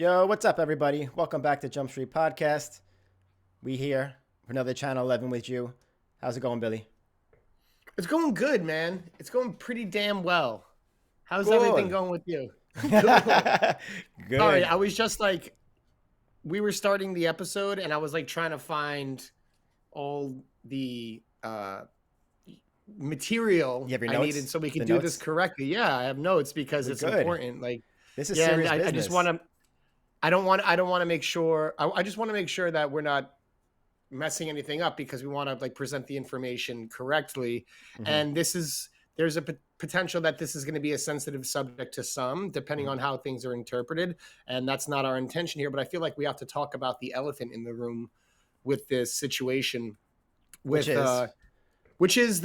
Yo, what's up, everybody? Welcome back to Jump Street Podcast. We here for another Channel 11 with you. How's it going, Billy? It's going good, man. It's going pretty damn well. How's everything Good. going with you? Good. Sorry, Good. I was just like, we were starting the episode and I was like trying to find all the material You have your I notes? needed so we The could do this notes? correctly. Yeah, I have notes because We're it's good. important. Like, This is yeah, and serious I just want business. to, I don't want to make sure, I just want to make sure that we're not messing anything up because we want to like present the information correctly. Hmm. And there's a potential that this is going to be a sensitive subject to some, depending Hmm. on how things are interpreted. And that's not our intention here. But I feel like we have to talk about the elephant in the room with this situation. Which With is, which is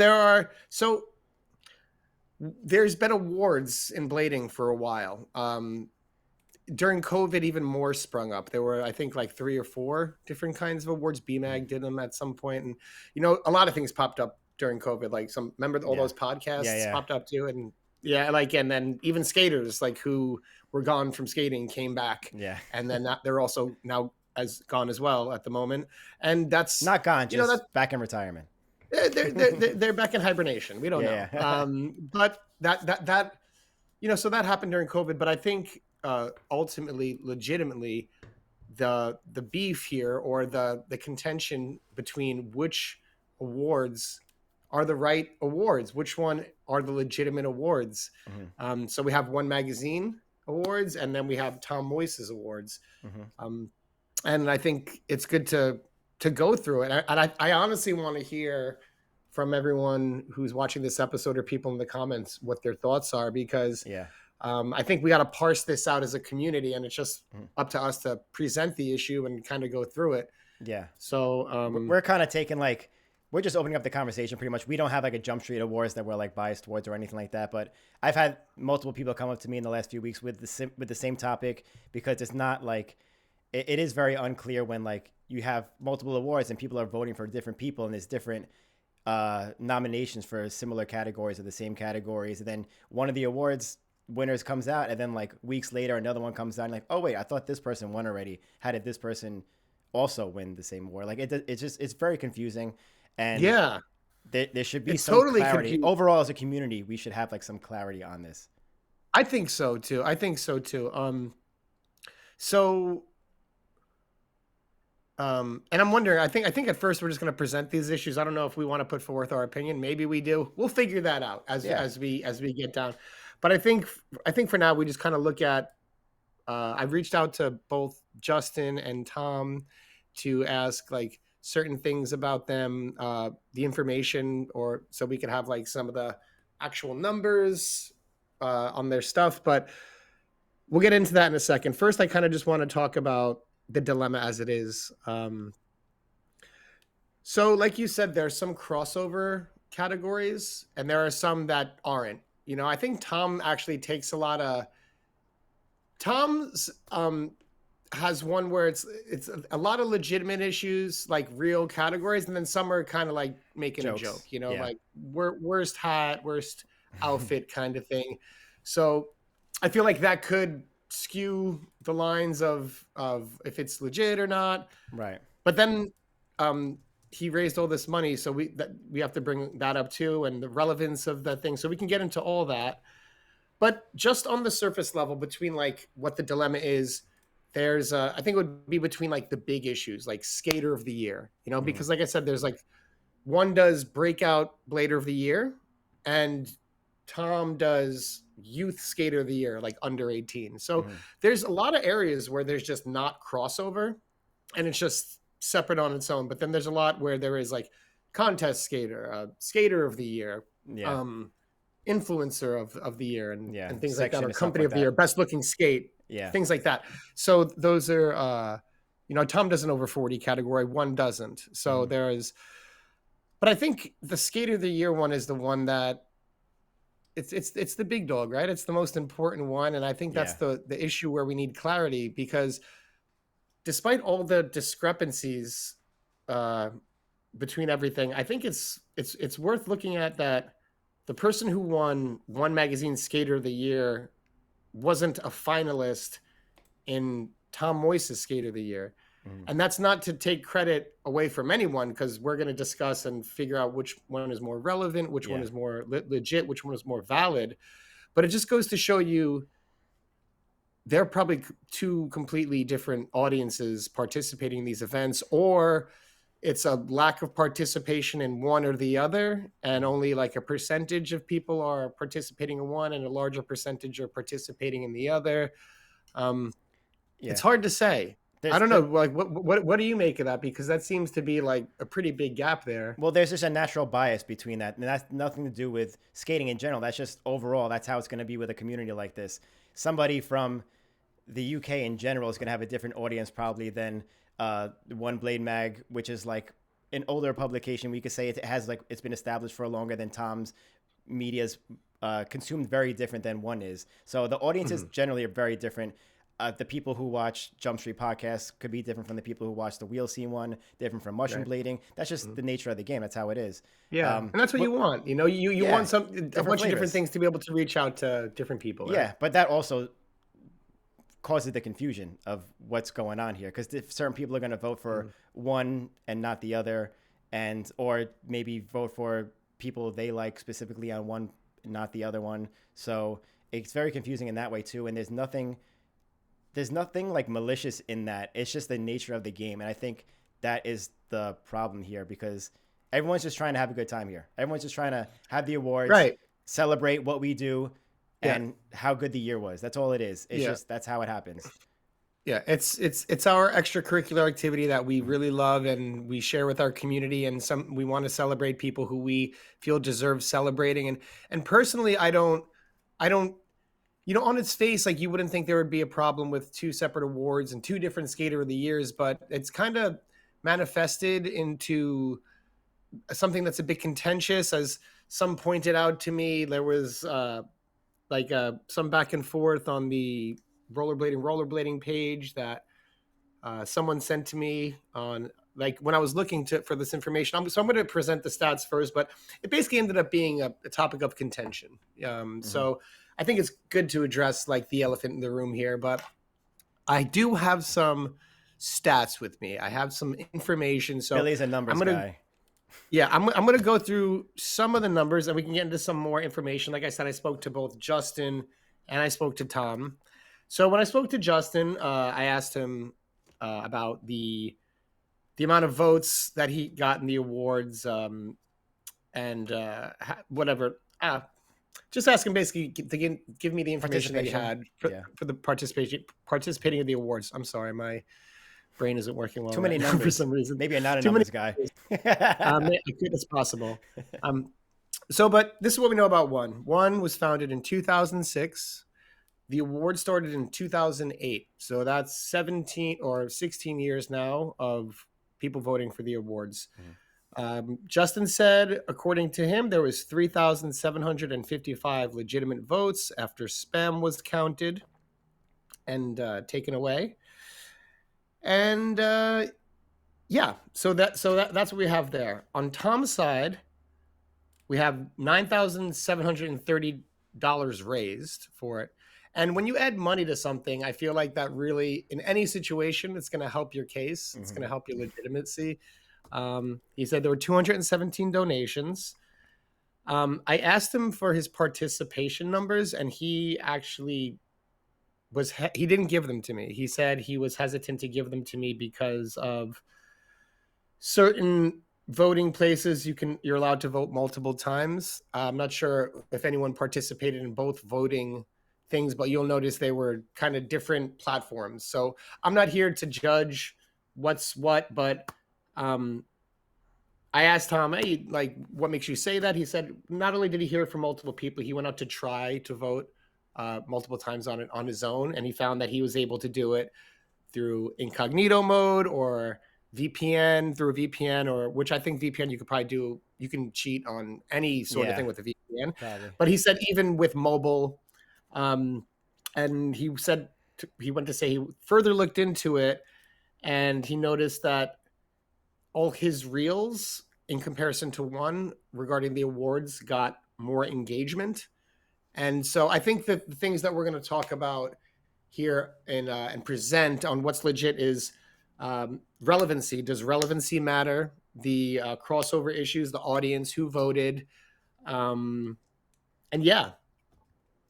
there's been awards in blading for a while. During COVID, even more sprung up. There were, I think, like 3 or 4 different kinds of awards. BMAG did them at some point, and a lot of things popped up during COVID. Like remember all yeah. those Yeah, podcasts yeah. popped up too, and yeah, like and then even skaters like who were gone from skating came back, Yeah. and then they're also now as gone as well at the moment, and that's Not gone, that just back in retirement. they're back in hibernation. We don't know, Yeah, yeah. but that so that happened during COVID. But I think ultimately, legitimately, the beef here or the contention between which awards are the right awards, which one are the legitimate awards. Hmm. So we have One Magazine awards, and then we have Tom Moise's awards. Hmm. Um, and I think it's good to go through it. I honestly want to hear from everyone who's watching this episode or people in the comments what their thoughts are, because Yeah. I think we got to parse this out as a community, and it's just Mhm. up to us to present the issue and kind of go through it. Yeah. So, We're kind of taking like we're just opening up the conversation pretty much. We don't have like a Jump Street Awards that we're like biased towards or anything like that. But I've had multiple people come up to me in the last few weeks with the same topic, because it's not like it is very unclear when like you have multiple awards and people are voting for different people and there's different nominations for similar categories or the same categories, and then one of the awards winners comes out, and then like weeks later another one comes out, and like, oh wait, I thought this person won already. How did this person also win the same award? Like it's very confusing, and yeah, there should be it's some totally clarity confused. overall as a community. We should have like some clarity on this. I think so too. I think so too. So, and I'm wondering. I think at first we're just going to present these issues. I don't know if we want to put forth our opinion. Maybe we do. We'll figure that out Yeah. as we get down. But I think for now we just kind of look at. I've reached out to both Justin and Tom to ask like certain things about them, the information, or so we could have like some of the actual numbers on their stuff. But we'll get into that in a second. First, I kind of just want to talk about the dilemma as it is. So, like you said, there's some crossover categories, and there are some that aren't. I think Tom actually takes a lot of Tom's has one where it's a lot of legitimate issues, like real categories, and then some are kind of like making a joke, Jokes. Yeah. like worst hat, worst outfit kind of thing. So I feel like that could skew the lines of if it's legit or not. Right. But then he raised all this money, so we have to bring that up too, and the relevance of the thing. So we can get into all that. But just on the surface level, between like what the dilemma is, there's I think it would be between like the big issues, like skater of the year, Hmm. because like I said, there's like one does breakout blader of the year, and Tom does youth skater of the year, like under 18. So Hmm. there's a lot of areas where there's just not crossover, and it's just separate on its own. But then there's a lot where there is like contest skater, skater of the year, Yeah. um, influencer of the year, Yeah. and things like that, Section or and stuff company like of the year, that. best looking skate, Yeah. things like that. So those are Tom does an over 40 category, one doesn't. So Hmm. there's but I think the skater of the year one is the one that it's the big dog, right? It's the most important one, and I think that's Yeah. the issue where we need clarity, because despite all the discrepancies uh between everything, I think it's worth looking at that the person who won One Magazine Skater of the Year wasn't a finalist in Tom Moise's Skater of the Year. Mhm. And that's not to take credit away from anyone, because we're going to discuss and figure out which one is more relevant, which one Yeah. is more legit, which one is more valid. But it just goes to show you they're probably two completely different audiences participating in these events, or it's a lack of participation in one or the other, and only like a percentage of people are participating in one and a larger percentage are participating in the other. It's Yeah. hard to say. I There's don't know. the, Like, what do you make of that? Because that seems to be like a pretty big gap there. well, there's just a natural bias between that, and that's nothing to do with skating in general. That's just overall. That's how it's going to be with a community like this. Somebody from the UK in general is going to have a different audience probably than One Blade Mag, which is like an older publication. We could say it has like it's been established for longer than Tom's media's consumed very different than one is. So the audiences generally are very different. The people who watch Jump Street podcasts could be different from the people who watch the Wheel Scene one, different from Mushroom Blading. That's just the nature of the game. That's how it is. Yeah, and that's what you want. You know, you yeah, want a bunch of different flavors. things to be able to reach out to different people. Right? Yeah, but that also causes the confusion of what's going on here, because if certain people are going to vote for one and not the other, and or maybe vote for people they like specifically on one and not the other one. So it's very confusing in that way too. And there's nothing like malicious in that. It's just the nature of the game, and I think that is the problem here, because everyone's just trying to have a good time here. Everyone's just trying to have the awards, Right. celebrate what we do, and how good the year was. That's all it is. It's just that's how it happens. Yeah, it's our extracurricular activity that we really love and we share with our community, and we want to celebrate people who we feel deserve celebrating. And personally, I don't, you know, on its face, like, you wouldn't think there would be a problem with two separate awards and two different Skater of the Years, but it's kind of manifested into something that's a bit contentious. As some pointed out to me, there was some back and forth on the rollerblading page that someone sent to me on, like, when I was looking for this information. So I'm going to present the stats first, but it basically ended up being a topic of contention. So I think it's good to address like the elephant in the room here, but I do have some stats with me. I have some information. So Billy's a numbers guy. Yeah, I'm going to go through some of the numbers and we can get into some more information. Like I said, I spoke to both Justin and I spoke to Tom. So when I spoke to Justin, I asked him about the amount of votes that he got in the awards, and whatever. Just ask him basically to give me the information that he had for the participating in the awards. I'm sorry, my brain isn't working well. Too many numbers for some reason. Maybe I'm not a numbers guy. I think it's possible. But this is what we know about One. One was founded in 2006. The award started in 2008. So that's 17 or 16 years now of people voting for the awards. Justin said, according to him, there was 3,755 legitimate votes after spam was counted and taken away. And so that's what we have there. On Tom's side, we have $9,730 raised for it. And when you add money to something, I feel like that really, in any situation, it's going to help your case. It's going to help your legitimacy. He said there were 217 donations. I asked him for his participation numbers, and he actually he didn't give them to me. He said he was hesitant to give them to me because of certain voting places you're allowed to vote multiple times. I'm not sure if anyone participated in both voting things, but you'll notice they were kind of different platforms. So I'm not here to judge what's what, but I asked Tom, hey, like, what makes you say that? He said not only did he hear it from multiple people, he went out to try to vote multiple times on it on his own, and he found that he was able to do it through incognito mode or VPN, through a VPN, or which I think VPN you could probably do. You can cheat on any sort of thing with a VPN. Probably. But he said even with mobile, and he said he went to say he further looked into it, and he noticed that all his reels in comparison to One regarding the awards got more engagement. And so I think that the things that we're going to talk about here and present on what's legit is relevancy. Does relevancy matter? The crossover issues, the audience, who voted, um, and yeah,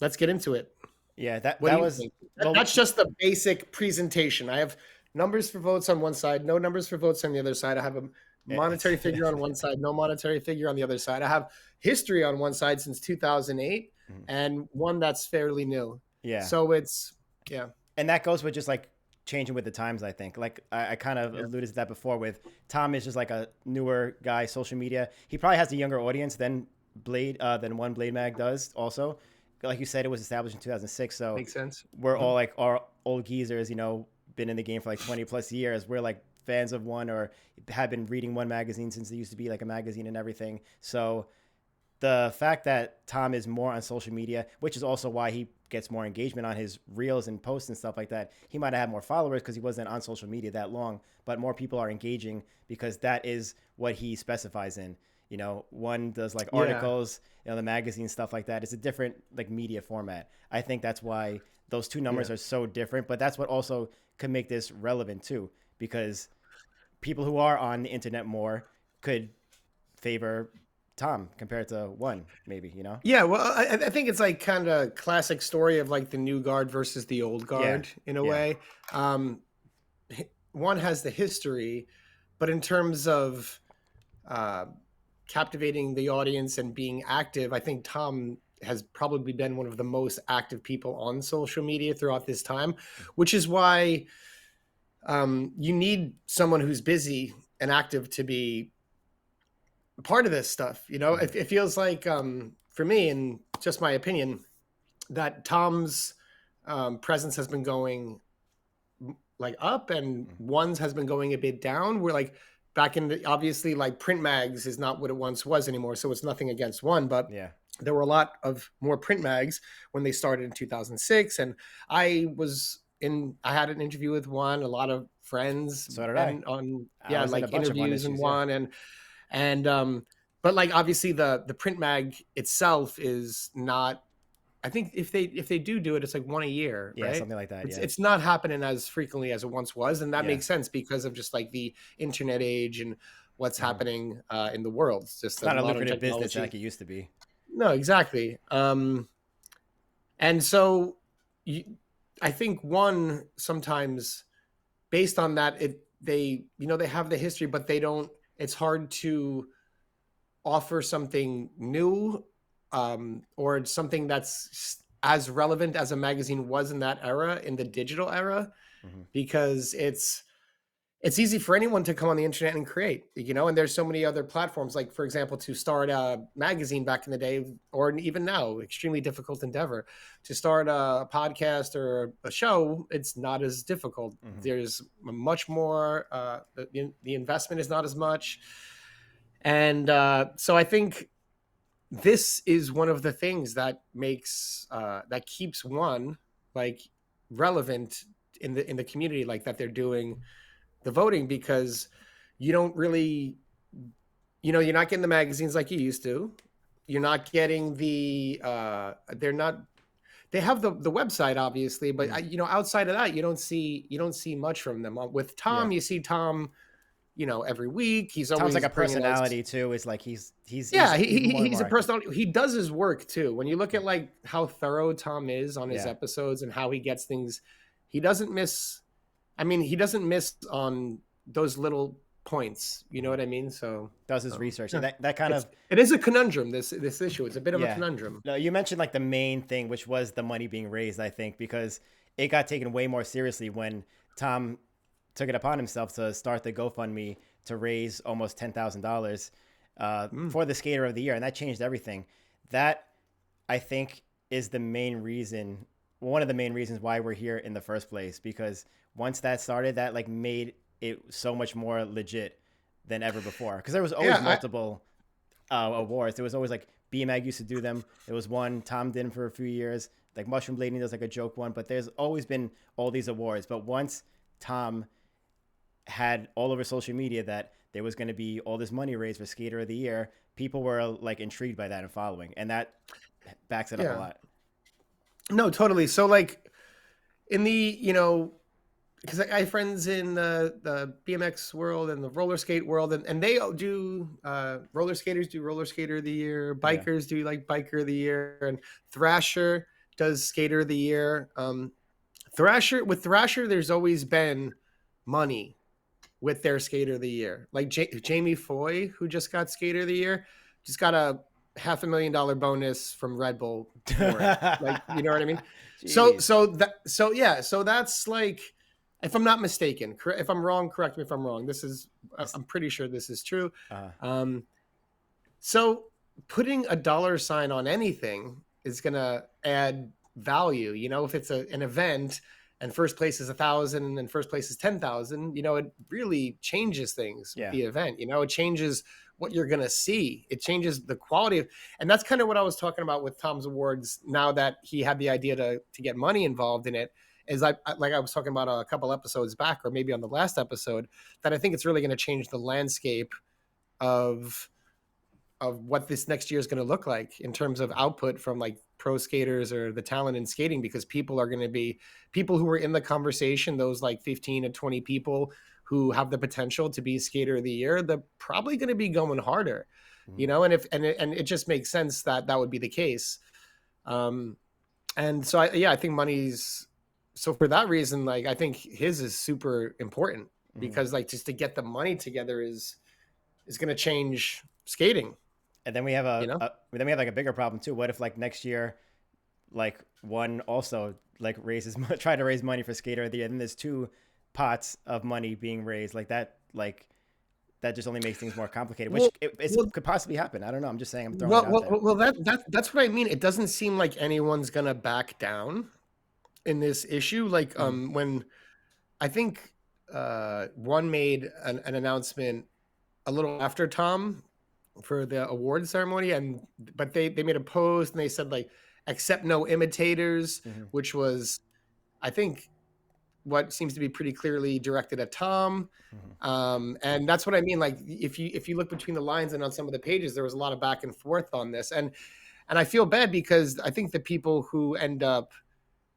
let's get into it. Yeah, that What do that you was think? well. That's just the basic presentation. I have numbers for votes on one side, no numbers for votes on the other side. I have a monetary figure on one side, no monetary figure on the other side. I have history on one side since 2008 and one that's fairly new. Yeah, So it's, yeah. and that goes with just like changing with the times. I think, like I kind of Yeah. alluded to that before. With Tom is just like a newer guy, social media. He probably has a younger audience than One Blade Mag does. Also, like you said, it was established in 2006, so Makes sense. we're Mhm. all like our old geezers, been in the game for like 20 plus years. We're like fans of One or have been reading One magazine since it used to be like a magazine and everything. So the fact that Tom is more on social media, which is also why he gets more engagement on his reels and posts and stuff like that. He might have had more followers because he wasn't on social media that long, but more people are engaging because that is what he specifies in. One does like Yeah. articles, the magazine stuff like that. It's a different like media format. I think that's why those two numbers Yeah. are so different, but that's what also could make this relevant too, because people who are on the internet more could favor Tom compared to One, maybe. Yeah, well, I think it's like kind of classic story of like the new guard versus the old Yeah, guard in a yeah, way. Um, One has the history, but in terms of uh, captivating the audience and being active, I think Tom has probably been one of the most active people on social media throughout this time, which is why you need someone who's busy and active to be part of this stuff. It feels like for me, and just my opinion, that Tom's presence has been going like up and one's has been going a bit down. We're like back in obviously like print mags is not what it once was anymore. So it's nothing against one, but yeah. there were a lot of more print mags when they started in 2006. And I had an interview with one, a lot of friends So did I. and on, I yeah, was in a like bunch of One interviews and issues. Yeah, one and but like obviously the print mag itself is not. I think if they do it, it's like one a year, yeah, right? something like that. It's Yeah, it's not happening as frequently as it once was, and that yeah. makes sense because of just like the internet age and what's hmm happening in the world. It's just It's the not a modern lucrative business technology. like it used to be. No, exactly. And so you, I think one sometimes based on that, they have the history, but they don't. It's hard to offer something new or something that's as relevant as a magazine was in that era, in the digital era, hmm because it's easy for anyone to come on the internet and create, and there's so many other platforms, like for example, to start a magazine back in the day, or even now, extremely difficult endeavor. To start a podcast or a show, it's not as difficult. hmm There's much more, the investment is not as much. And so I think this is one of the things that makes that keeps one like relevant in the community, like that they're doing the voting, because you don't really, you're not getting the magazines like you used to. You're not getting they're not, they have the website obviously, but hmm outside of that, you don't see much from them. With Yeah, Tom, you see Tom, every week. He's Tom's like always a bringing us. personality too. It's like Yeah, he's more and he's more a active. personality. He does his work too. When you look at like how thorough Tom is on his Yeah, episodes and how he gets things, he doesn't miss. I mean, he doesn't miss on those little points. You know hmm what I mean? So, does his research. yeah, That kind of it is a conundrum. This issue. It's a bit of a yeah. conundrum. No, you mentioned like the main thing, which was the money being raised. I think because it got taken way more seriously when Tom took it upon himself to start the GoFundMe to raise almost $10,000 Mm. for the Skater of the Year, and that changed everything. That I think is the main reason, one of the main reasons why we're here in the first place. Because once that started, that like made it so much more legit than ever before. Because there was always Yeah, multiple awards. There was always like BMAG used to do them. There was one Tom did for a few years. Like Mushroom Blading does like a joke one, but there's always been all these awards. But once Tom had all over social media that there was going to be all this money raised for Skater of the Year, people were like intrigued by that and following, and that backs it up a yeah. lot. No, totally. So like in the, because I have friends in the BMX world and the roller skate world, and they all do roller skaters do roller skater of the year, Yeah. bikers do like biker of the year, and Thrasher does skater of the year. Thrasher, there's always been money with their skater of the year. Like Jamie Foy, who just got skater of the year, just got a $500,000 bonus from Red Bull for it. Like, you know what I mean? So Jeez. so that's like, if I'm not mistaken, if I'm wrong, correct me if I'm wrong. This- I'm pretty sure this is true. uh, Um, so putting a dollar sign on anything is going to add value. If it's an event and first place is 1,000 and first place is 10,000, it really changes things with yeah. the event. It changes what you're going to see. It changes the quality of, and that's kind of what I was talking about with Tom's Awards. Now that he had the idea to get money involved in it, is like I was talking about a couple episodes back, or maybe on the last episode, that I think it's really going to change the landscape of what this next year is going to look like in terms of output from like pro skaters or the talent in skating, because people are going to be people who are in the conversation, those like 15 to 20 people who have the potential to be skater of the year. They're probably going to be going harder, Mhm. and it just makes sense that that would be the case. um and so I think money's, so for that reason, like I think his is super important, Mhm. because like just to get the money together is going to change skating, And then we have you know. then we have like a bigger problem too. What if like next year, like one also like raises try to raise money for skater of the year, and then there's two pots of money being raised like that, that just only makes things more complicated, which Well, well, could possibly happen. I don't know. I'm just saying. I'm throwing it well, out well, there. well that's what I mean. It doesn't seem like anyone's gonna back down in this issue. Like, Hmm. when I think one made an announcement a little after Tom for the award ceremony, and but they made a post and they said like, accept no imitators, Hmm. which was, I think, what seems to be pretty clearly directed at Tom. Hmm. And that's what I mean. Like, if you look between the lines and on some of the pages, there was a lot of back and forth on this, and I feel bad because I think the people who end up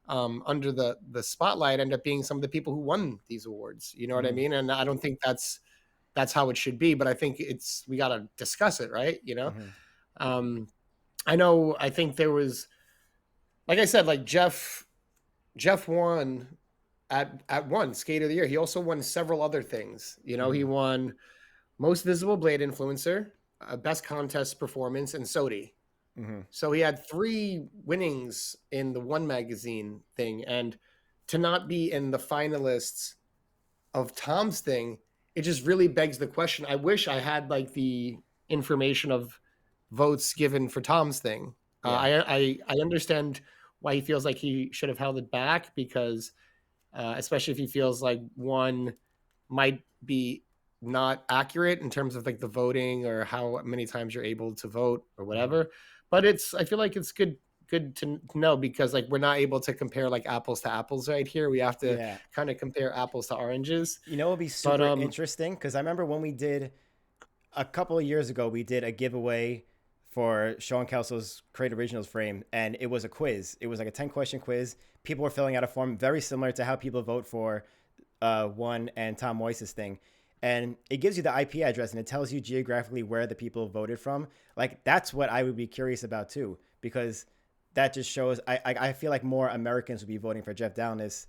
under the spotlight end up being some of the people who won these awards. You know what I Hmm. mean? And I don't think that's how it should be. But I think we got to discuss it, right? Hmm. Um, I know. I think there was, like I said, like Jeff won at one skate of the year. He also won several other things. He Hmm. won most visible blade influencer, best contest performance, and SOTY. Hmm. So he had three winnings in the one magazine thing, and to not be in the finalists of Tom's thing, it just really begs the question. I wish I had like the information of votes given for Tom's thing. Yeah. I understand why he feels like he should have held it back, because especially if he feels like one might be not accurate in terms of like the voting or how many times you're able to vote or Hmm. whatever. But I feel like it's good to know, because like we're not able to compare like apples to apples right here. We have to Yeah. kind of compare apples to oranges. You know, it would be But super interesting because I remember when we did a couple of years ago, we did a giveaway for Sean Kelso's Create Originals frame, and it was a quiz. It was like a 10-question quiz. People were filling out a form very similar to how people vote for one and Tom Moise's thing. And it gives you the IP address and it tells you geographically where the people voted from. Like, that's what I would be curious about too, because that just shows I feel like more Americans would be voting for Jeff Downes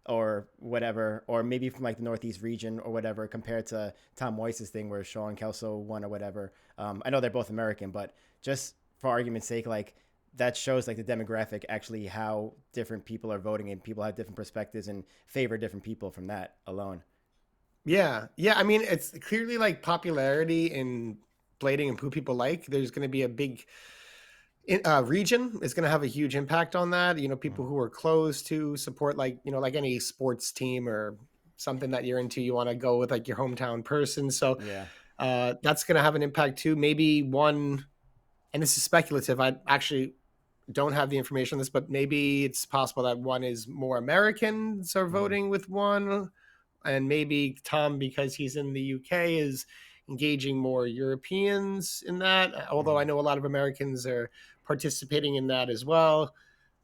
or whatever, or maybe from like the Northeast region or whatever, compared to Tom Moise's thing where Sean Kelso won or whatever. I know they're both American, but just for argument's sake, like that shows like the demographic actually how different people are voting and people have different perspectives and favor different people from that alone. yeah, I mean, it's clearly like popularity in blading and who people like. There's going to be a big region is going to have a huge impact on that. People who are close to support, like like any sports team or something that you're into, you want to go with like your hometown person. So Yeah. that's going to have an impact too. Maybe one, and this is speculative. I actually don't have the information on this, but maybe it's possible that one is more Americans are Mm-hmm. voting with one, and maybe Tom, because he's in the UK, is engaging more Europeans in that. Although Mm-hmm. I know a lot of Americans are participating in that as well.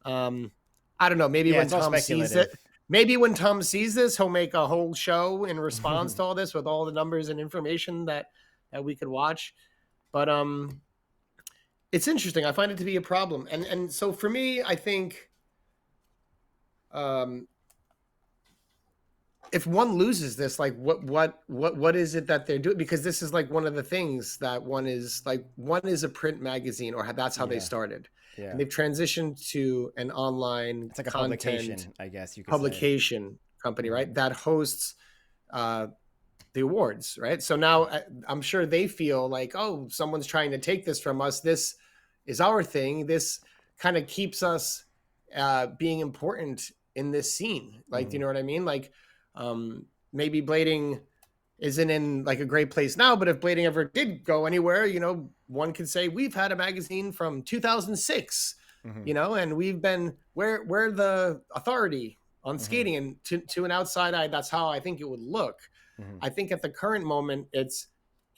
Um, I don't know. Maybe Yeah, when it's all Tom sees it, speculative. maybe when Tom sees this, he'll make a whole show in response to all this with all the numbers and information that we could watch. But it's interesting. I find it to be a problem, and so for me, I think if one loses this, like what is it that they're doing? Because this is like one of the things that one is a print magazine, or that's how they started, and they've transitioned to an online it's like a content publication, I guess you could publication company, right? That hosts the awards, right? So now I'm sure they feel like, oh, someone's trying to take this from us. This is our thing. This kind of keeps us being important in this scene. Like, do you know what I mean? Like, maybe blading isn't in like a great place now, but if blading ever did go anywhere, you know, one could say we've had a magazine from 2006, you know, and we've been we're the authority on skating, and to an outside eye, that's how I think it would look. I think at the current moment, it's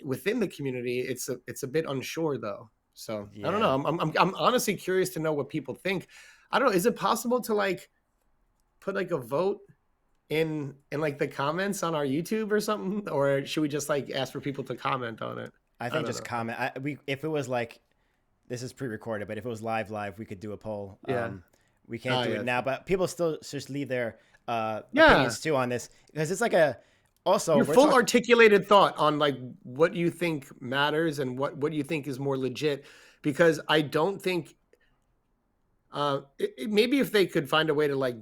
within the community, it's a bit unsure though. So I don't know. I'm honestly curious to know what people think. I don't know. Is it possible to like put like a vote in like the comments on our YouTube or something, or should we just like ask for people to comment on it? I think just comment. If it was like, this is pre-recorded, but if it was live, we could do a poll. We can't do it now, but people still just leave their opinions too on this, because it's like also your full articulated thought on like what you think matters and what you think is more legit, because I don't think maybe if they could find a way to like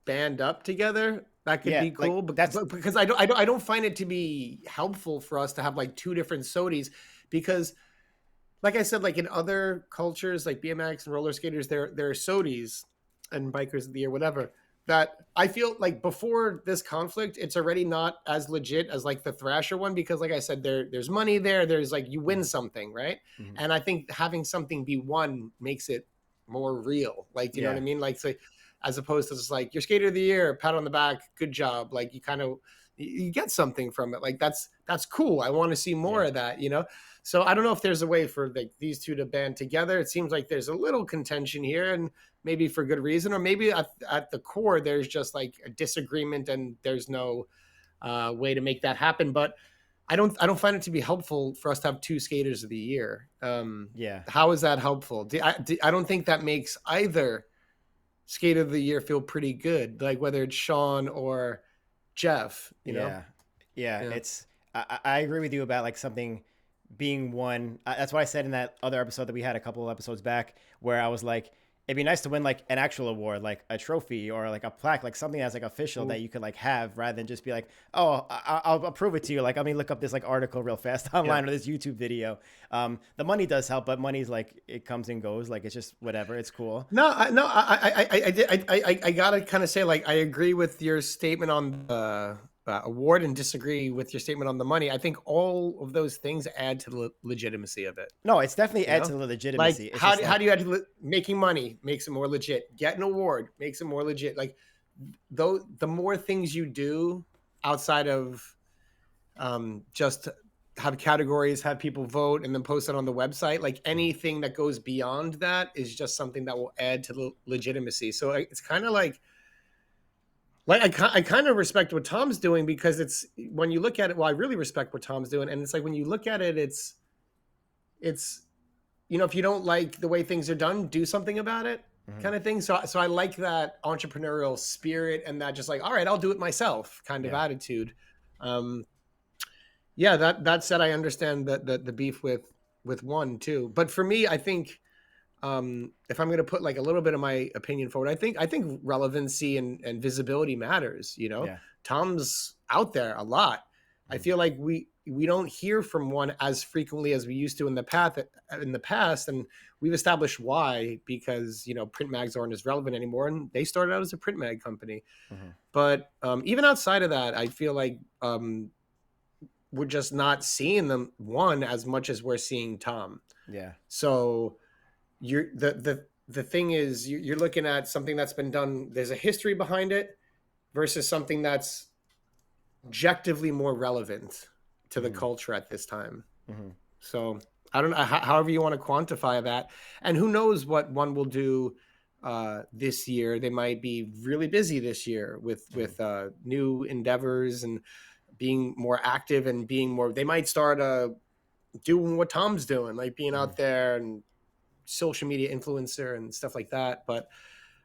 band up together, that could be cool. Like, because I don't find it to be helpful for us to have like two different SOTYs, because like I said, like in other cultures like BMX and roller skaters, there are SOTYs and bikers of the year, whatever, that I feel like before this conflict, it's already not as legit as like the Thrasher one, because like I said, there's money there's like you win something, right? And I think having something be won makes it more real. Like, you know what I mean? Like, so, as opposed to just like your skater of the year, pat on the back, good job. Like you get something from it. Like that's cool. I want to see more of that, you know? So I don't know if there's a way for like these two to band together. It seems like there's a little contention here, and maybe for good reason, or maybe at the core, there's just like a disagreement and there's no way to make that happen. But I don't find it to be helpful for us to have two skaters of the year. How is that helpful? I don't think that makes either skater of the year feel pretty good, like whether it's Sean or Jeff, you know? It's I agree with you about like something being won. That's what I said in that other episode that we had a couple of episodes back, where I was like, it'd be nice to win like an actual award, like a trophy or like a plaque, like something that's like official that you could like have, rather than just be like, oh, I'll prove it to you. Like, let me look up this like article real fast online or this YouTube video. The money does help, but money's like, it comes and goes. Like, it's just whatever. It's cool. I gotta kind of say, like, I agree with your statement on the award and disagree with your statement on the money. I think all of those things add to the legitimacy of it. No, it's definitely add to the legitimacy. Like, how do you add to making money makes it more legit. Get an award makes it more legit. Like, though, the more things you do outside of just have categories, have people vote, and then post it on the website, like anything that goes beyond that is just something that will add to the legitimacy. So it's kind of like I kind of respect what Tom's doing, because it's, when you look at it, well, I really respect what Tom's doing. And it's like, when you look at it, it's, you know, if you don't like the way things are done, do something about it kind of thing. So I like that entrepreneurial spirit and that just like, all right, I'll do it myself kind of attitude. That said, I understand the beef with one too. But for me, I think, if I'm going to put like a little bit of my opinion forward, I think relevancy and visibility matters. You know, Tom's out there a lot. I feel like we don't hear from one as frequently as we used to in the past, and we've established why, because, you know, print mags aren't as relevant anymore, and they started out as a print mag company. But even outside of that, I feel like we're just not seeing them as much as we're seeing Tom. So the thing is, you're looking at something that's been done, there's a history behind it, versus something that's objectively more relevant to the culture at this time. So I don't know, however you want to quantify that, and who knows what one will do this year. They might be really busy this year with new endeavors and being more active and being more. They might start doing what Tom's doing, like being Mm-hmm. out there and social media influencer and stuff like that. But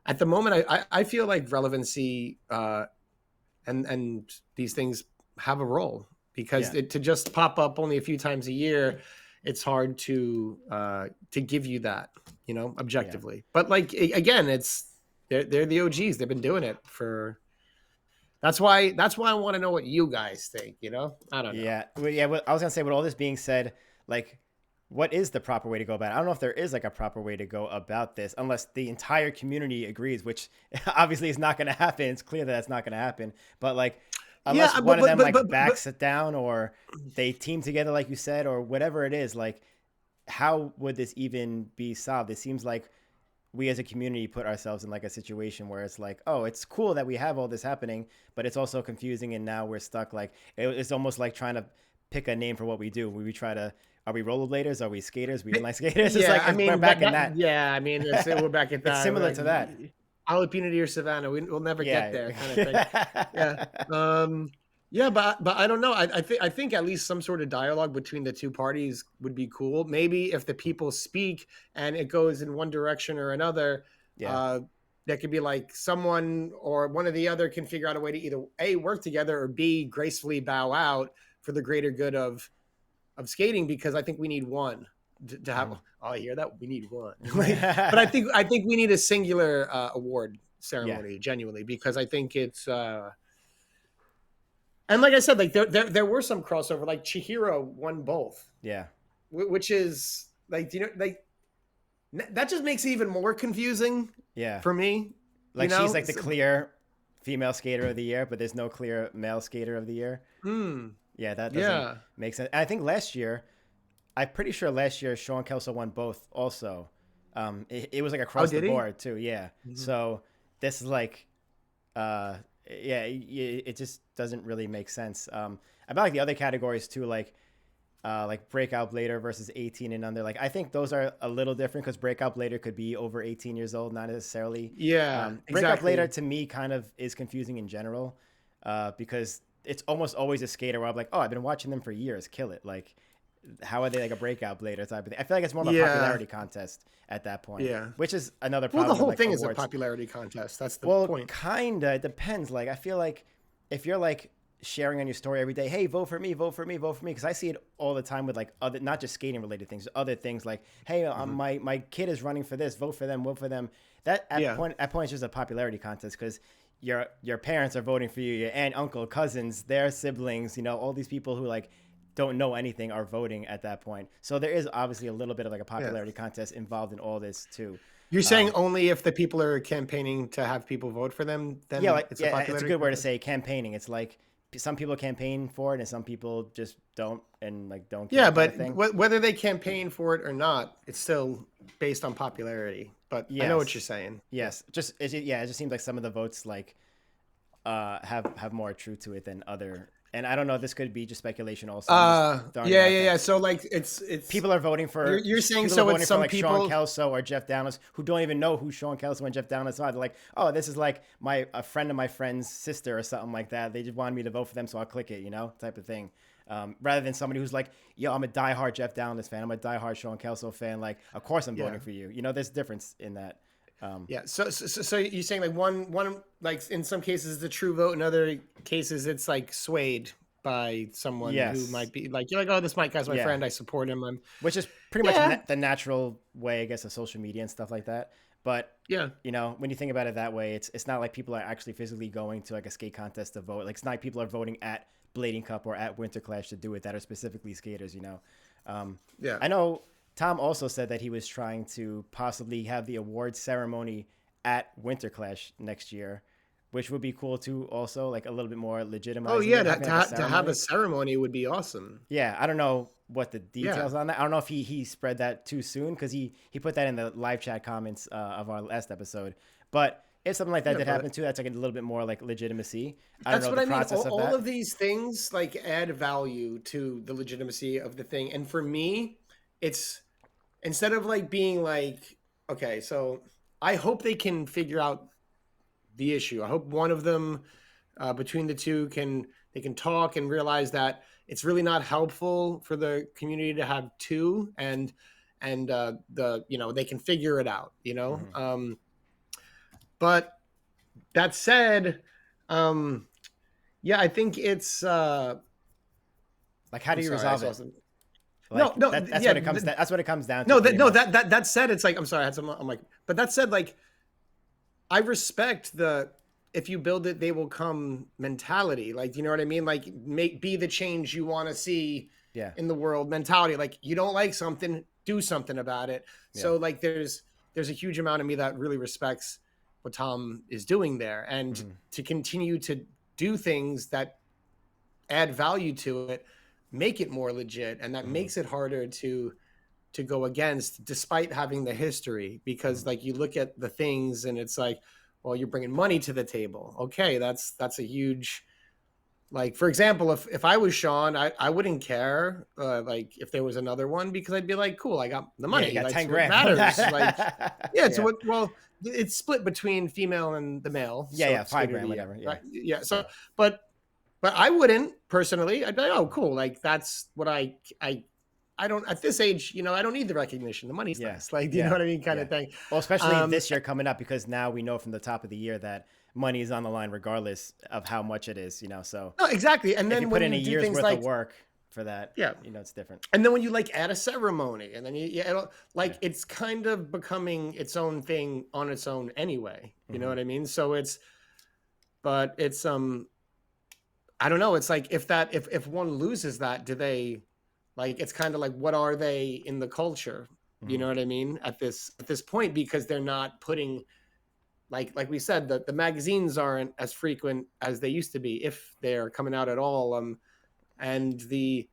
at the moment, I feel like relevancy and these things have a role, because Yeah, to just pop up only a few times a year, it's hard to give you that, yeah. objectively. But like again, they're the OGs. They've been doing it for. That's why I want to know what you guys think. I don't know. Yeah, well, yeah. Well, I was gonna say, with all this being said, like, what is the proper way to go about it? I don't know if there is like a proper way to go about this, unless the entire community agrees, which obviously is not gonna happen. It's clear that that's not gonna happen. But like, unless Yeah, one of them like but backs it down, or they team together, like you said, or whatever it is, like, how would this even be solved? It seems like we as a community put ourselves in like a situation where it's like, oh, it's cool that we have all this happening, but it's also confusing, and now we're stuck. Like, it's almost like trying to pick a name for what we do. We try to, are we rollerbladers? Are we skaters? We inline skaters? It's yeah, like I we're mean back in that. yeah, I mean we're back at It's that. We're similar like to that. Alpina or Savannah. We'll never get Yeah. there, kind of thing. Yeah. Yeah, but I don't know. I think at least some sort of dialogue between the two parties would be cool. Maybe if the people speak and it goes in one direction or another, Yeah. uh, that could be like someone or one or the other can figure out a way to either A, work together, or B, gracefully bow out for the greater good of skating, because I think we need one to have. Mhm. Oh, I hear that, we need one. But I think we need a singular award Yeah. ceremony, genuinely, because I think it's. And like I said, like there were some crossover. Like Chihiro won both, Yeah. which is like, like that just makes it even more confusing Yeah. for me. Like, she's like the clear female skater of the year, but there's no clear male skater of the year. Yeah, that doesn't Yeah. make sense. And I think last year, I'm pretty sure last year Sean Kelso won both also. It was like Oh, across the did he? board too. Yeah. So this is like, uh, yeah, it just doesn't really make sense. About like the other categories too, like breakout blader versus 18 and under. Like, I think those are a little different, because breakout blader could be over 18 years old, not necessarily. Yeah, Breakout exactly. blader to me kind of is confusing in general, because it's almost always a skater where I'm like, oh, I've been watching them for years, kill it. Like, how are they like a breakout blader type of thing? I feel like it's more of a Yeah. popularity contest at that point. Yeah. Which is another Well, problem the with whole like thing is a awards. popularity contest. That's the Well, point. kinda. It depends. Like, I feel like if you're like sharing on your story every day, hey, vote for me, vote for me, vote for me, because I see it all the time with like other, not just skating related things, other things like, hey, my kid is running for this, vote for them, vote for them. That Yeah. at point it's just a popularity contest, because your parents are voting for you, your aunt, uncle, cousins, their siblings, all these people who like don't know anything are voting at that point. So there is obviously a little bit of like a Yeah. popularity contest involved in all this too. You're saying only if the people are campaigning to have people vote for them, then Yeah, like, it's a yeah, popularity it's a good word to contest? say, campaigning. It's like some people campaign for it and some people just don't, and like don't care, Yeah, kind of but thing. whether they campaign for it or not, it's still based on popularity. But I know what you're Yes, saying. Yeah. yes. Yeah, it just seems like some of the votes like have more truth to it than other. And I don't know. This could be just speculation. Also, I'm just throwing it Yeah, out yeah, there. yeah. So like it's People are voting for you're saying people are so it's voting for some like Sean people. Kelso or Jeff Downes, who don't even know who Sean Kelso and Jeff Downes are. They're like, oh, this is like a friend of my friend's sister or something like that. They just wanted me to vote for them, so I'll click it, type of thing. Rather than somebody who's like, yo, I'm a diehard Jeff Downes fan. I'm a diehard Sean Kelso fan. Like, of course I'm Yeah. voting for you. There's a difference in that. Yeah. So you're saying like one like in some cases it's a true vote, in other cases it's like swayed by someone who Yes. might be like, you're like, oh, this guy's my Yeah. friend, I support him. Which is pretty Yeah. much the natural way, I guess, of social media and stuff like that. But Yeah. when you think about it that way, it's not like people are actually physically going to like a skate contest to vote. Like, it's not like people are voting at Blading Cup or at Winter Clash to do it, that are specifically skaters. Yeah. I know Tom also said that he was trying to possibly have the award ceremony at Winter Clash next year, which would be cool too. Also, like a little bit more legitimizing. Oh yeah, it, having, like, to have a ceremony would be awesome. yeah, I don't know what the Yeah. details on that. I don't know if he spread that too soon, because he put that in the live chat comments of our last episode. But if something like that Yeah, did but happen too, that's like a little bit more like legitimacy. I don't that's know what the I mean. process of All that. of these things like add value to the legitimacy of the thing. And for me, it's instead of like being like, okay, so I hope they can figure out the issue. I hope one of them between the two they can talk and realize that it's really not helpful for the community to have two, and they can figure it out. Mm-hmm. But that said, yeah, I think it's. Like, how do I'm you sorry, I resolve saw it? some. No, Like no, that's yeah, what it comes. That's what it comes down to, no, pretty no. much. That said, it's like I'm sorry, I had some. I'm like, but that said, like I respect the if you build it, they will come mentality. Like, you know what I mean? Like, be the change you want to see Yeah. in the world mentality. Like, you don't like something, do something about it. Yeah. So, like, there's a huge amount of me that really respects what Tom is doing there, and Mm-hmm. to continue to do things that add value to it, make it more legit, and that Mm-hmm. makes it harder to go against despite having the history, because Mm-hmm. like you look at the things and it's like, well, you're bringing money to the table. Okay, that's a huge, like, for example, if I was Sean, I wouldn't care like if there was another one, because I'd be like, cool, I got the Yeah, you money, got that's 10 what grand from matters. Like, that. yeah, so Yeah. what, well, it's split between female and the male, Yeah, so yeah, five skater of the grand, year, whatever. Yeah. right? Yeah, Yeah. so but I wouldn't personally. I'd be like, oh, cool. Like, that's what I don't, at this age, I don't need the recognition. The money's Yeah. nice. Like, you know Yeah. what I mean? Kind Yeah. of thing. Well, especially Um, this year coming up, because now we know from the top of the year that money is on the line regardless of how much it is, So no, exactly. And if you then put when in a you do year's things worth of like, work for that, yeah. it's different. And then when you like add a ceremony, and then Yeah. like, it's kind of becoming its own thing on its own anyway. You know Mm-hmm. what I mean? So but it's, I don't know. It's like, if one loses that, do they, like, it's kind of like, what are they in the culture? You Mm-hmm. know what I mean? At this point, because they're not putting, like we said, the magazines aren't as frequent as they used to be, if they're coming out at all. And the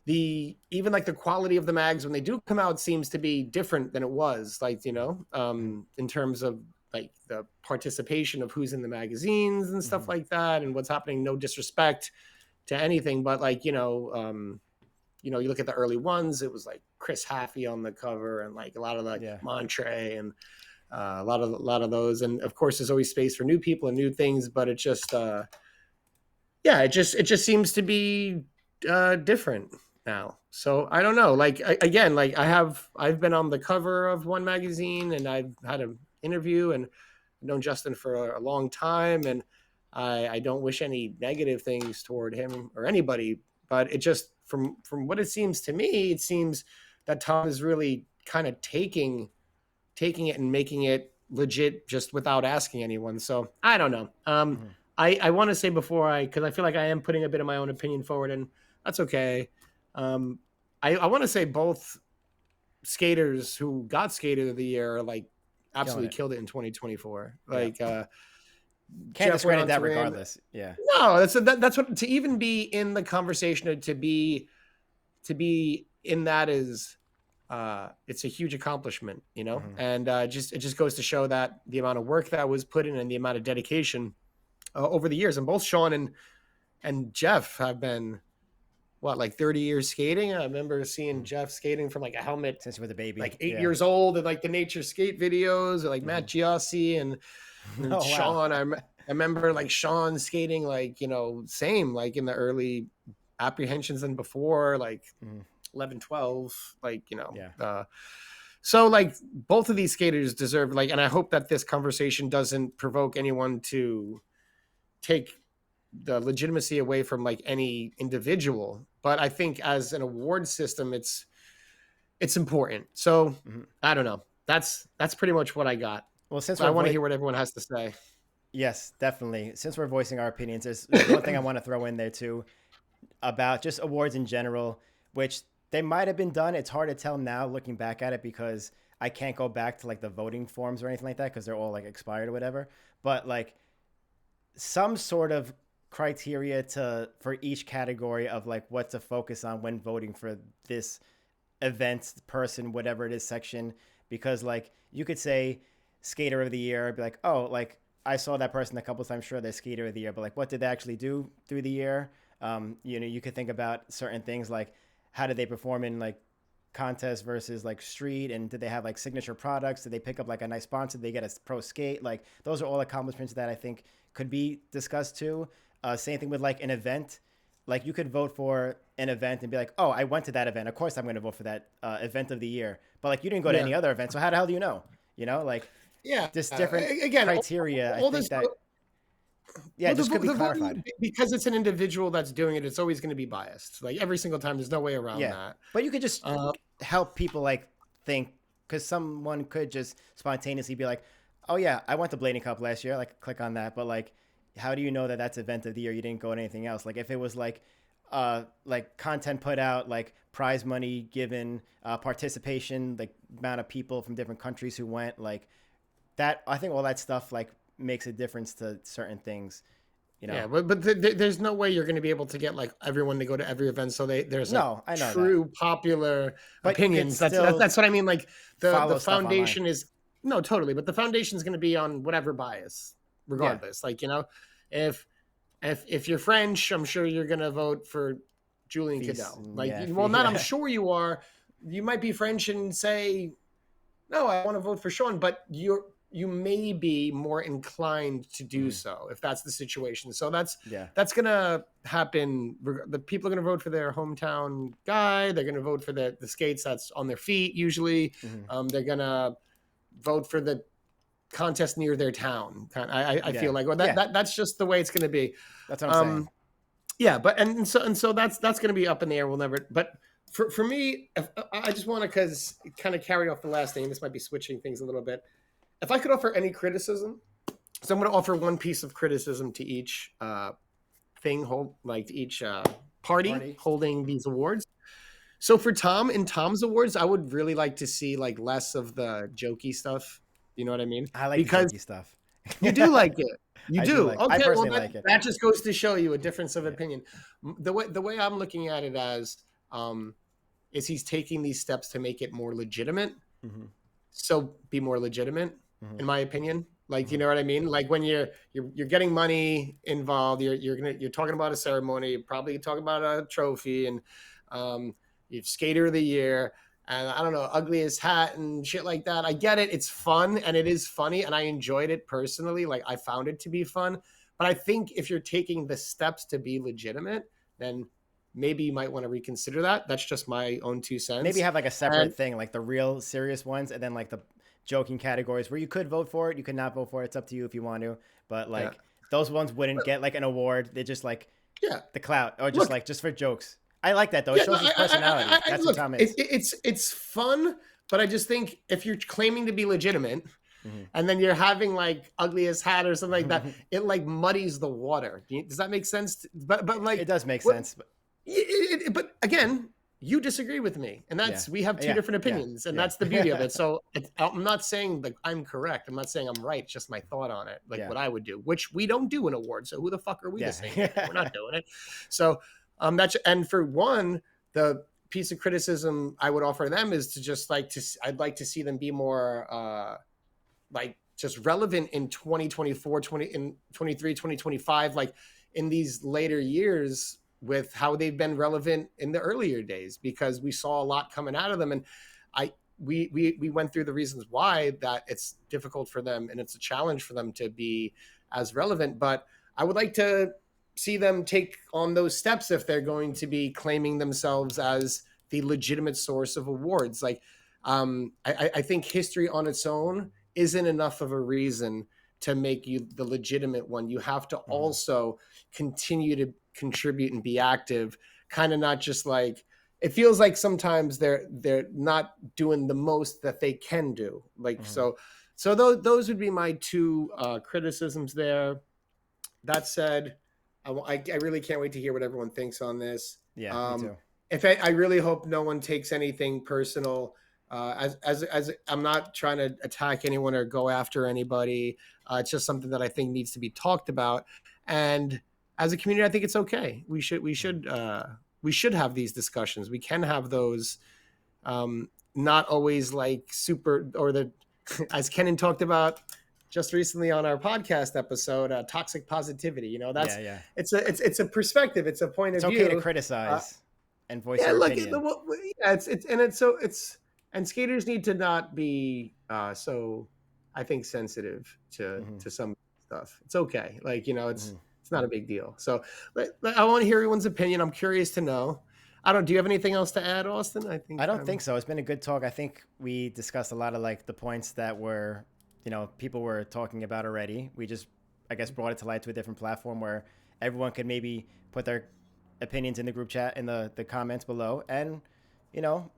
even like the quality of the mags when they do come out seems to be different than it was, like, Mm-hmm. in terms of like the participation of who's in the magazines and Mm-hmm. stuff like that, and what's happening. No disrespect to anything, but like, you look at the early ones, it was like Chris Haffey on the cover, and like a lot of like Yeah. Montre, and a lot of those. And of course, there's always space for new people and new things, but it just yeah, it just seems to be different now. So I don't know. Like, again, like I've been on the cover of one magazine, and I've had an interview, and I've known Justin for a long time, and I don't wish any negative things toward him or anybody. But it just, from what it seems to me, it seems that Tom is really kind of taking it and making it legit just without asking anyone. So I don't know. Mm-hmm. I want to say before because I feel like I am putting a bit of my own opinion forward, and that's okay. Um, I want to say both skaters who got skater of the year, like, Killing absolutely it. killed it in 2024. Yeah. Like, Can't Jeff went discredit on that to win. regardless. Yeah. No, that's what, to even be in the conversation, to be in that is, it's a huge accomplishment, Mm-hmm. and it just goes to show that the amount of work that was put in, and the amount of dedication over the years. And both Sean and Jeff have been, what, like 30 years skating. I remember seeing Mm-hmm. Jeff skating from like a helmet, Since you were the baby. like 8 Yeah. years old, and like the nature skate videos, or like Mm-hmm. Matt Giossi, and Oh, wow. Sean. I remember like Sean skating, like, same, like in the early apprehensions and before, like Mm-hmm. 11, 12, like, Yeah. so like both of these skaters deserve, like, and I hope that this conversation doesn't provoke anyone to take the legitimacy away from like any individual. But I think as an award system, it's important. So Mm-hmm. I don't know. That's pretty much what I got. Well, since But I we're want to hear what everyone has to say. yes, definitely. Since we're voicing our opinions, there's one thing I want to throw in there too about just awards in general, which they might have been done. It's hard to tell now looking back at it, because I can't go back to like the voting forms or anything like that, because they're all like expired or whatever. But like some sort of criteria for each category of like what to focus on when voting for this event, person, whatever it is, section. Because like you could say skater of the year, be like, oh, like I saw that person a couple of times, sure, they're skater of the year, but like what did they actually do through the year? You could think about certain things like how did they perform in like contest versus like street, and did they have like signature products? Did they pick up like a nice sponsor? Did they get a pro skate? Like those are all accomplishments that I think could be discussed too. Same thing with like an event. Like you could vote for an event and be like, oh, I went to that event. Of course I'm going to vote for that event of the year. But like you didn't go to any other event. So how the hell do you know? You know, like just different again, criteria. all I think this, that, yeah, well, just could be the clarified. voting, because it's an individual that's doing it, it's always going to be biased. Like every single time, there's no way around Yeah. that. But you could just help people like think, because someone could just spontaneously be like, oh yeah, I went to Blading Cup last year. Like click on that. But like, how do you know that that's event of the year? You didn't go to anything else. Like if it was like content put out, like prize money given, participation, like amount of people from different countries who went, like that, I think all that stuff like makes a difference to certain things, you know? Yeah, but there's no way you're going to be able to get like everyone to go to every event. So there's No, I know true popular But you could opinions. still That's what I mean. Like the follow stuff foundation is no, totally. But the foundation is going to be on whatever bias, regardless. Like, you know, if you're French, I'm sure you're going to vote for Julian Cadell. Like, well, not I'm sure you are. You might be French and say, no, I want to vote for Sean, but you may be more inclined to do so if that's the situation. So that's going to happen. The people are going to vote for their hometown guy. They're going to vote for the skates that's on their feet usually. They're going to vote for the contest near their town. I feel like that's just the way it's going to be. That's what I'm saying. Yeah, but and so that's going to be up in the air. We'll never. But for me, I just want to kind of carry off the last thing. This might be switching things a little bit. If I could offer any criticism, so I'm going to offer one piece of criticism to each each party holding these awards. So for Tom, in Tom's awards, I would really like to see like less of the jokey stuff. You know what I mean? I like the jokey stuff. You do like it. You do. Like, okay, I personally like it. That just goes to show you a difference of opinion. The way I'm looking at it as is he's taking these steps to make it more legitimate. So be more legitimate, in my opinion. Like, you know what I mean? Like when you're getting money involved, you're talking about a ceremony, you're probably talking about a trophy, and you're skater of the year, and I don't know, ugliest hat and shit like that. I get it. It's fun and it is funny, and I enjoyed it personally. Like I found it to be fun. But I think if you're taking the steps to be legitimate, then maybe you might want to reconsider that. That's just my own 2 cents. Maybe have like a separate thing, like the real serious ones, and then like the joking categories where you could vote for it, you could not vote for it. It's up to you if you want to. But like those ones wouldn't get like an award. They're just like the clout, or just just for jokes. I like that though. It shows his personality. That's what Tom is. It's fun, but I just think if you're claiming to be legitimate, and then you're having like ugliest hat or something like that, it like muddies the water. Does that make sense? But like it does make sense. But again, you disagree with me, and that's we have two different opinions, and that's the beauty of it. So I'm not saying like I'm correct. I'm not saying I'm right. It's just my thought on it, like what I would do, which we don't do an award. So who the fuck are we to say we're not doing it? So that's, and for one, the piece of criticism I would offer them is to just I'd like to see them be more like just relevant in 2024, 2023, 2025, like in these later years, with how they've been relevant in the earlier days, because we saw a lot coming out of them. And we went through the reasons why that it's difficult for them and it's a challenge for them to be as relevant. But I would like to see them take on those steps if they're going to be claiming themselves as the legitimate source of awards. Like, I think history on its own isn't enough of a reason to make you the legitimate one. You have to also continue to contribute and be active, kind of not just like, it feels like sometimes they're not doing the most that they can do. Like, so those would be my two criticisms there. That said, I really can't wait to hear what everyone thinks on this. Yeah, me too. I really hope no one takes anything personal. As I'm not trying to attack anyone or go after anybody. It's just something that I think needs to be talked about. And as a community, I think it's okay. We should have these discussions. We can have those, not always like super, or the, as Kenan talked about just recently on our podcast episode, toxic positivity. You know, that's it's a perspective. It's a point of view. It's okay to criticize. and voice Yeah, your look, opinion. and skaters need to not be so, I think, sensitive Hmm. to some stuff. It's okay, like, Hmm. it's not a big deal. So I want to hear everyone's opinion. I'm curious to know. I don't. Do you have anything else to add, Austin? I I think don't think so. It's been a good talk. I think we discussed a lot of like the points that were, people were talking about already. We just, I guess, brought it to light to a different platform where everyone could maybe put their opinions in the group chat in the comments below, and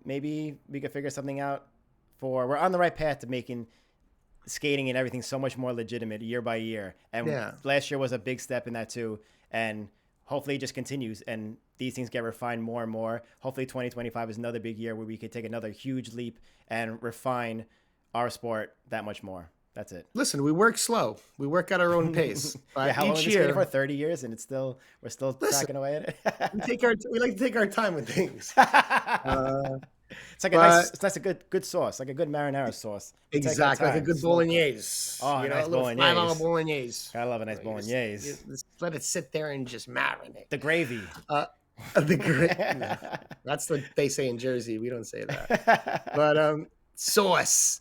maybe we could figure something out. We're on the right path to making skating and everything so much more legitimate year by year. And yeah. last year was a big step in that too. And hopefully it just continues and these things get refined more and more. Hopefully 2025 is another big year where we could take another huge leap and refine our sport that much more. That's it. Listen, we work slow. We work at our own pace. Yeah, But how long have each we been skating for? year, 30 years, and we're still listen, cracking away at we like to take our time with things. it. It's like But it's nice, a good sauce, like a good marinara sauce. We take our exactly, like a time, good slow cook. bolognese. Oh, a nice A little 5 hour bolognese. bolognese. I love a nice You bolognese. just let it sit there and just marinate. The gravy. The great. That's what they say in Jersey. We don't say that. But sauce.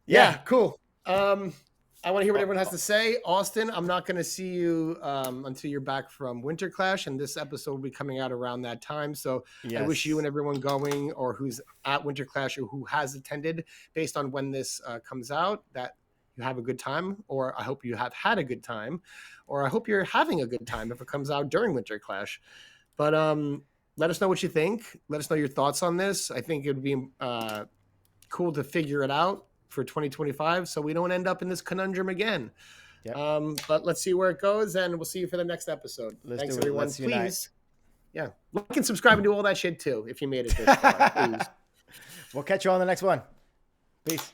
Yeah, cool. I want to hear what everyone has to say. Austin, I'm not going to see you until you're back from Winter Clash, and this episode will be coming out around that time. So I wish you and everyone going, or who's at Winter Clash, or who has attended, based on when this comes out, that you have a good time, or I hope you have had a good time, or I hope you're having a good time if it comes out during Winter Clash. But let us know what you think. Let us know your thoughts on this. I think it would be cool to figure it out for 2025 so we don't end up in this conundrum again. Yep. But let's see where it goes, and we'll see you for the next episode. Thanks, everyone. Please, yeah, like and subscribe and do all that shit too if you made it this far. Please. We'll catch you on the next one. Peace.